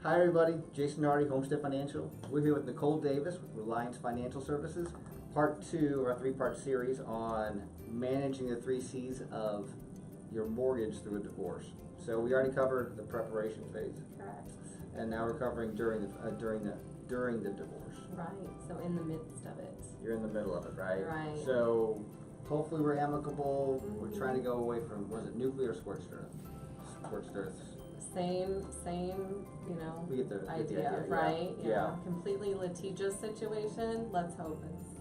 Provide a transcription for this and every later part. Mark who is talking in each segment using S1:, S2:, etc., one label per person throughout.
S1: Hi everybody, Jayson Hardie, Homestead Financial. We're here with Nicole Davis with Reliance Financial Services, part 2 of our 3-part series on managing the 3 C's of your mortgage through a divorce. So we already covered the preparation phase.
S2: Correct.
S1: And now we're covering during the divorce.
S2: Right, so in the midst of it.
S1: You're in the middle of it, right?
S2: Right.
S1: So hopefully we're amicable. We're trying to go away from, was it nuclear or scorched earth? Scorched earth.
S2: Same,
S1: We get the
S2: idea,
S1: yeah.
S2: right?
S1: Yeah.
S2: Completely litigious situation. Let's hope it's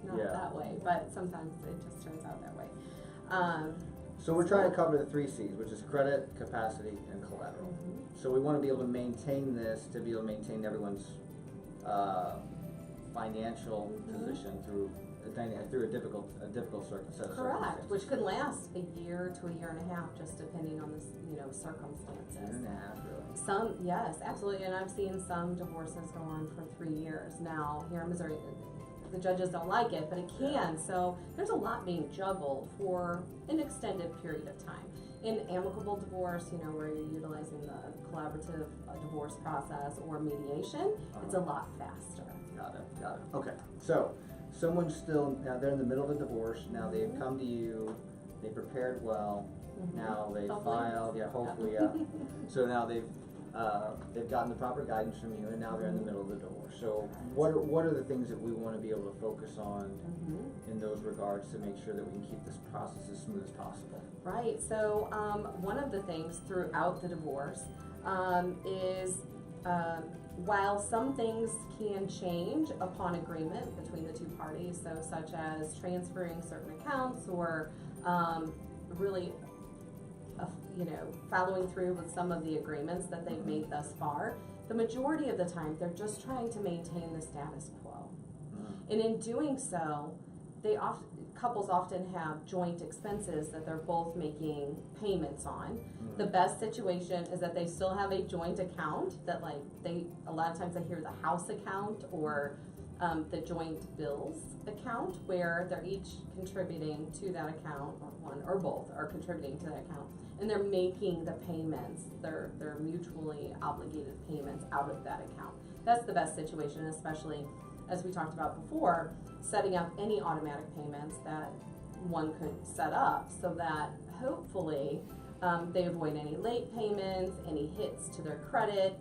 S2: not that way, but sometimes it just turns out that way.
S1: So we're trying to cover the 3 C's, which is credit, capacity, and collateral. So we want to be able to maintain this, to be able to maintain everyone's financial position through a difficult set of circumstances.
S2: Correct, which could last a year to a year and a half, just depending on the circumstances.
S1: Year and a half, really.
S2: Some, yes, absolutely, and I've seen some divorces go on for 3 years. Now, here in Missouri, the judges don't like it, but it can, so there's a lot being juggled for an extended period of time. In amicable divorce, where you're utilizing the collaborative divorce process or mediation, it's a lot faster.
S1: Got it. Okay, so someone's still, now they're in the middle of a divorce, now they've come to you, they prepared well, now they filed, hopefully, so now they've gotten the proper guidance from you, and now they're in the middle of the divorce. So what are the things that we want to be able to focus on in those regards to make sure that we can keep this process as smooth as possible?
S2: Right, so one of the things throughout the divorce is while some things can change upon agreement between the 2 parties, so such as transferring certain accounts or really following through with some of the agreements that they've made thus far, the majority of the time they're just trying to maintain the status quo. And in doing so, couples often have joint expenses that they're both making payments on. The best situation is that they still have a joint account that a lot of times I hear the house account or the joint bills account, where they're each contributing to that account, or one or both are contributing to that account, and they're making the payments, they're mutually obligated payments out of that account. That's the best situation, especially as we talked about before, setting up any automatic payments that one could set up so that hopefully they avoid any late payments, any hits to their credit,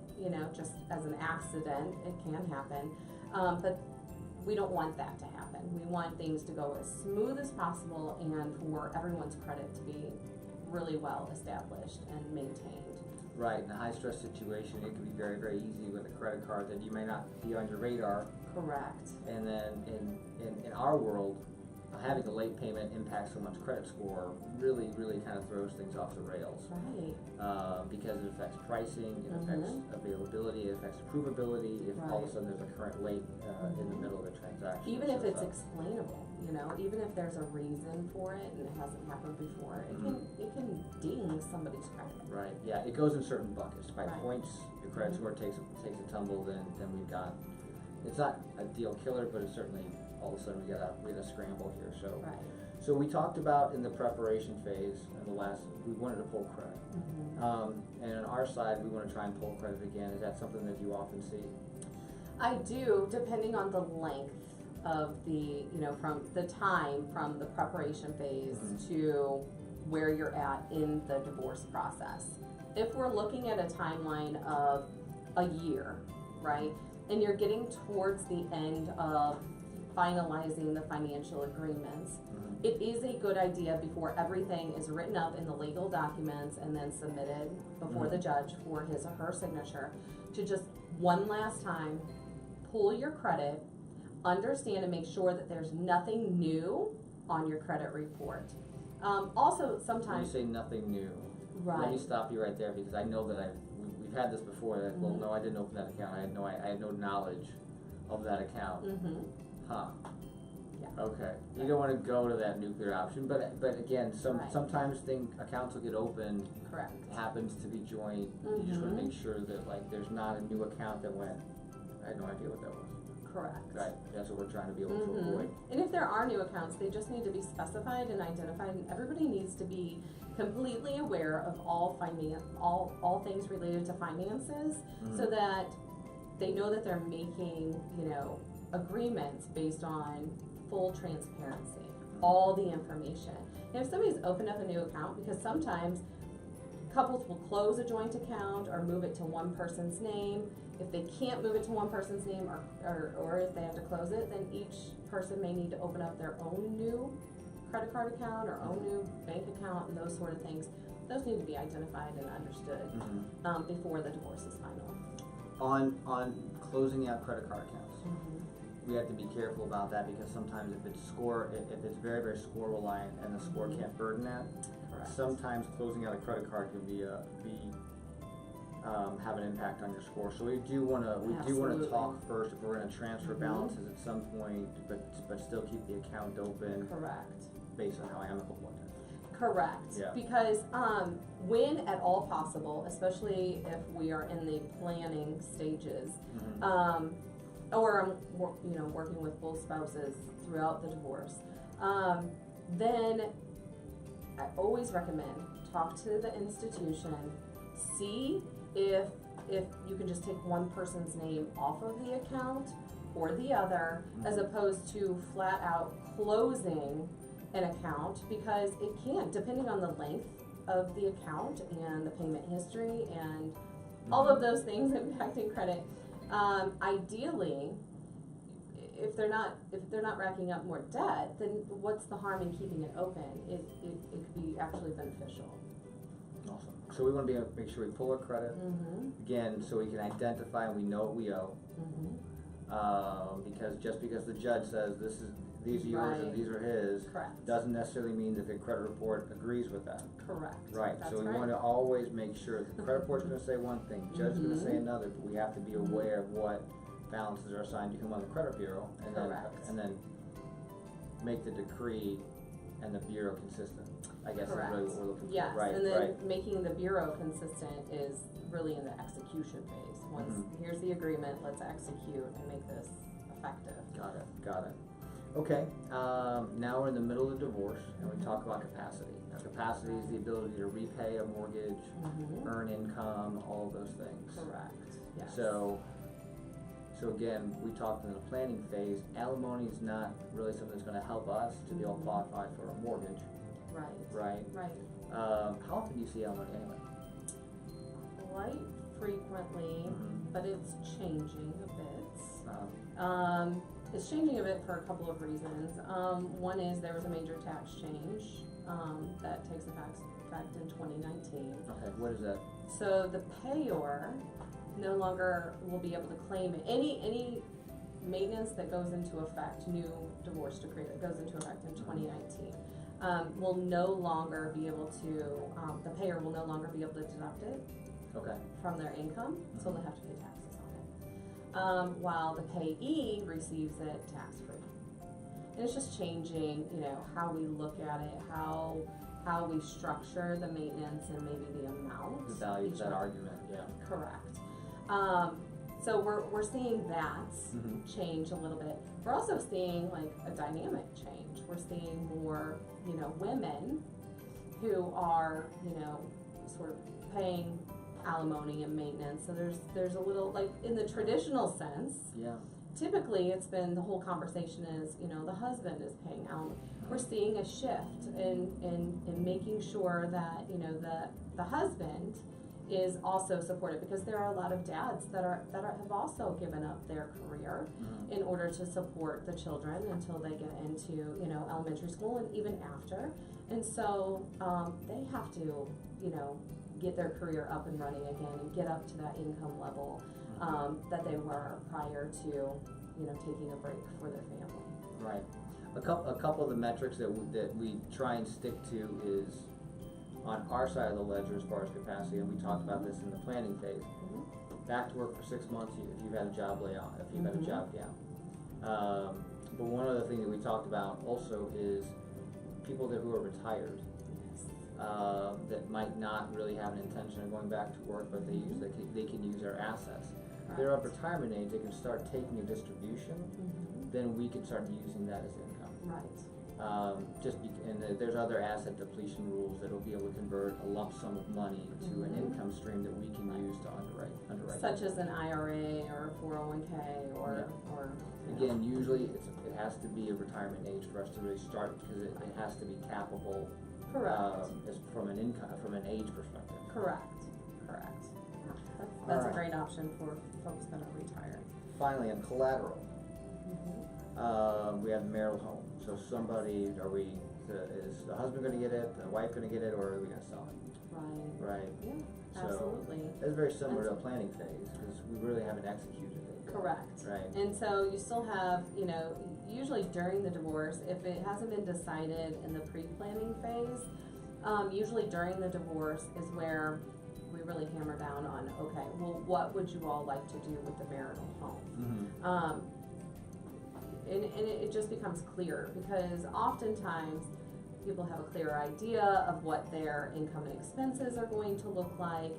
S2: just as an accident, it can happen. But we don't want that to happen. We want things to go as smooth as possible and for everyone's credit to be really well established and maintained.
S1: Right, in a high-stress situation, it can be very, very easy with a credit card that you may not be on your radar.
S2: Correct.
S1: And then in our world, having a late payment impacts someone's credit score really kind of throws things off the rails.
S2: Right.
S1: Because it affects pricing, it affects availability, it affects approvability if all of a sudden there's a current late in the middle of a transaction.
S2: Even if it's explainable, even if there's a reason for it and it hasn't happened before, it can ding somebody's credit.
S1: Right, yeah, it goes in certain buckets. By points, your credit score takes a tumble, then we've got, it's not a deal killer, but it's certainly all of a sudden we gotta scramble here. So we talked about in the preparation phase, we wanted to pull credit. And on our side, we want to try and pull credit again. Is that something that you often see?
S2: I do, depending on the length of the, from the preparation phase to where you're at in the divorce process. If we're looking at a timeline of a year, right, and you're getting towards the end of finalizing the financial agreements, it is a good idea before everything is written up in the legal documents and then submitted before the judge for his or her signature to just one last time pull your credit, understand and make sure that there's nothing new on your credit report. Also, sometimes
S1: when you say nothing new,
S2: right.
S1: Let me stop you right there, because I know that we've had this before. That well, no, I didn't open that account. I had no knowledge of that account. Huh.
S2: Yeah.
S1: Okay. You don't want to go to that nuclear option, but again, sometimes accounts will get opened.
S2: Correct.
S1: It happens to be joint. You just want to make sure that there's not a new account that went. I had no idea what that was.
S2: Correct.
S1: Right, that's what we're trying to be able to
S2: Mhm.
S1: avoid.
S2: And if there are new accounts, they just need to be specified and identified, and everybody needs to be completely aware of all things related to finances, so that they know that they're making, agreements based on full transparency, all the information. And if somebody's opened up a new account, because sometimes couples will close a joint account or move it to one person's name. If they can't move it to one person's name, or if they have to close it, then each person may need to open up their own new credit card account or own new bank account and those sort of things. Those need to be identified and understood before the divorce is final.
S1: On closing out credit card accounts, we have to be careful about that, because sometimes if it's very, very score reliant and the score can't burden that,
S2: Correct.
S1: sometimes closing out a credit card can have an impact on your score. So we do want to talk first if we're going to transfer balances at some point, but still keep the account open.
S2: Correct.
S1: Based on how amicable it is.
S2: Correct.
S1: Yeah.
S2: Because when at all possible, especially if we are in the planning stages, or working with both spouses throughout the divorce, then I always recommend talk to the institution, see if you can just take one person's name off of the account or the other, as opposed to flat out closing an account, because it can, depending on the length of the account and the payment history and all of those things impacting credit. Ideally, if they're not racking up more debt, then what's the harm in keeping it open? It could be actually beneficial.
S1: Awesome. So we want to make sure we pull our credit again, so we can identify and we know what we owe. Because just because the judge says these are yours and these are his,
S2: Correct.
S1: doesn't necessarily mean that the credit report agrees with that.
S2: Correct.
S1: Right.
S2: That's
S1: so we
S2: right.
S1: want to always make sure that the credit report's going to say one thing, the judge is going to say another, but we have to be aware of what balances are assigned to whom on the credit bureau, and then make the decree and the bureau consistent. I guess
S2: Correct.
S1: is really what we're looking for.
S2: Yes,
S1: Right.
S2: and then
S1: Right.
S2: making the bureau consistent is really in the execution phase. Once here's the agreement, let's execute and make this effective.
S1: Got it. Okay, now we're in the middle of the divorce, and we talk about capacity. Now, capacity is the ability to repay a mortgage, earn income, all of those things.
S2: Correct. Yes.
S1: So again, we talked in the planning phase, alimony is not really something that's going to help us to be able to qualify for a mortgage,
S2: Right.
S1: right? How often do you see alimony anyway?
S2: Quite frequently, but it's changing a bit. It's changing a bit for a couple of reasons. One is there was a major tax change that takes effect in 2019.
S1: Okay, what is that?
S2: So the payor no longer will be able to claim it. Any maintenance that goes into effect, new divorce decree that goes into effect in 2019, will no longer be able to, the payer will no longer be able to deduct it from their income, so they have to pay taxes on it. While the payee receives it tax-free. And it's just changing, how we look at it, how we structure the maintenance and maybe the amount.
S1: The value of that argument, yeah.
S2: Correct. So we're seeing that change a little bit. We're also seeing like a dynamic change. We're seeing more, women who are, sort of paying alimony and maintenance. So there's a little, like in the traditional sense. Yeah. Typically, it's been the whole conversation is, the husband is paying alimony. We're seeing a shift in making sure that, the husband is also supported, because there are a lot of dads that have also given up their career in order to support the children until they get into, elementary school and even after. And so they have to, get their career up and running again and get up to that income level that they were prior to, taking a break for their family.
S1: Right. A couple of the metrics that we try and stick to is on our side of the ledger as far as capacity, and we talked about this in the planning phase. Back to work for 6 months if you've had a job layoff, if you've had a job gap. But one other thing that we talked about also is people who are retired. That might not really have an intention of going back to work, but they can use their assets. If they're of retirement age, they can start taking a distribution, then we can start using that as income.
S2: Right.
S1: And there's other asset depletion rules that'll be able to convert a lump sum of money to an income stream that we can use to underwrite.
S2: Such as an IRA or 401k or
S1: Again, usually it has to be a retirement age for us to really start, because it has to be tappable.
S2: Correct.
S1: As from an an age perspective.
S2: Correct. That's
S1: Alright.
S2: a great option for folks that are retired.
S1: Finally, on collateral, we have the marital home. So is the husband gonna get it, the wife gonna get it, or are we gonna sell it? Right.
S2: Yeah,
S1: So
S2: absolutely.
S1: That's very similar to a planning phase, because we really haven't executed it.
S2: Correct.
S1: Right.
S2: And so you still have, usually during the divorce, if it hasn't been decided in the pre-planning phase, usually during the divorce is where we really hammer down on, okay, well, what would you all like to do with the marital home? And it just becomes clear, because oftentimes people have a clearer idea of what their income and expenses are going to look like.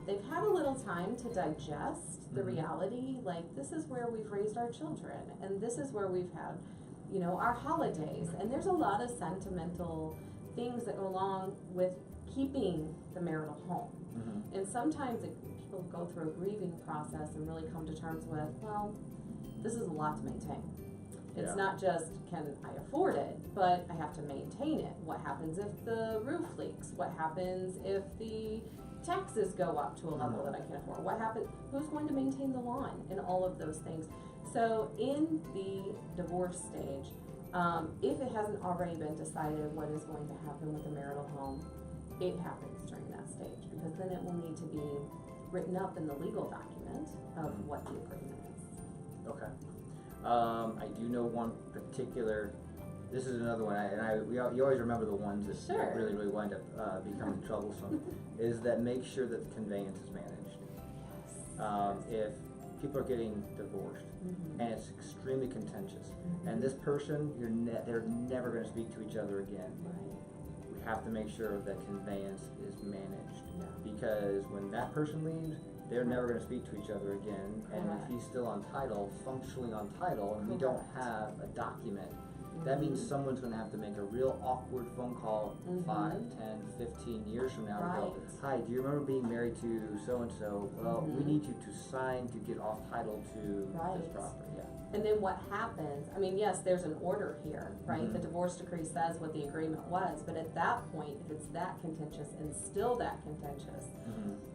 S2: They've had a little time to digest the reality, like this is where we've raised our children, and this is where we've had, our holidays, and there's a lot of sentimental things that go along with keeping the marital home. And sometimes people go through a grieving process and really come to terms with, well, this is a lot to maintain. It's not just, can I afford it, but I have to maintain it. What happens if the roof leaks? What happens if the taxes go up to a level that I can't afford? What happens? Who's going to maintain the lawn? And all of those things. So in the divorce stage, if it hasn't already been decided what is going to happen with the marital home, it happens during that stage, because then it will need to be written up in the legal document of what the agreement is.
S1: Okay. I do know one particular. This is another one, you always remember the ones that really wind up becoming troublesome. Is that make sure that the conveyance is managed. If people are getting divorced and it's extremely contentious, and this person, they're never going to speak to each other again. We have to make sure that conveyance is managed, because when that person leaves, they're never going to speak to each other again. And if he's still on title, functionally on title, and we don't have a document, that means someone's going to have to make a real awkward phone call 5, 10, 15 years from now to go, hi, do you remember being married to so-and-so? Well, we need you to sign to get off title to this property.
S2: And then what happens, yes, there's an order here, right? The divorce decree says what the agreement was, but at that point, if it's that contentious and still that contentious,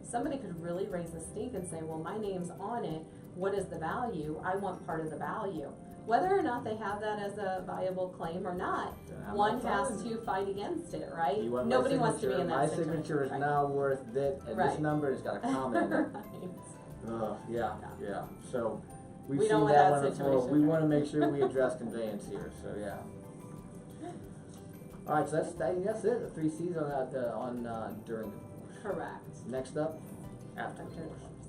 S2: somebody could really raise a stink and say, well, my name's on it, what is the value? I want part of the value. Whether or not they have that as a viable claim or not, one has to fight against it, right? Nobody wants to be in that situation.
S1: My signature is now worth this, and this number has got a comment in it. So we've seen that one before. We want to make sure we address conveyance here. So all right, so that's it. The 3 C's on that during divorce.
S2: Correct.
S1: Next up, after divorce.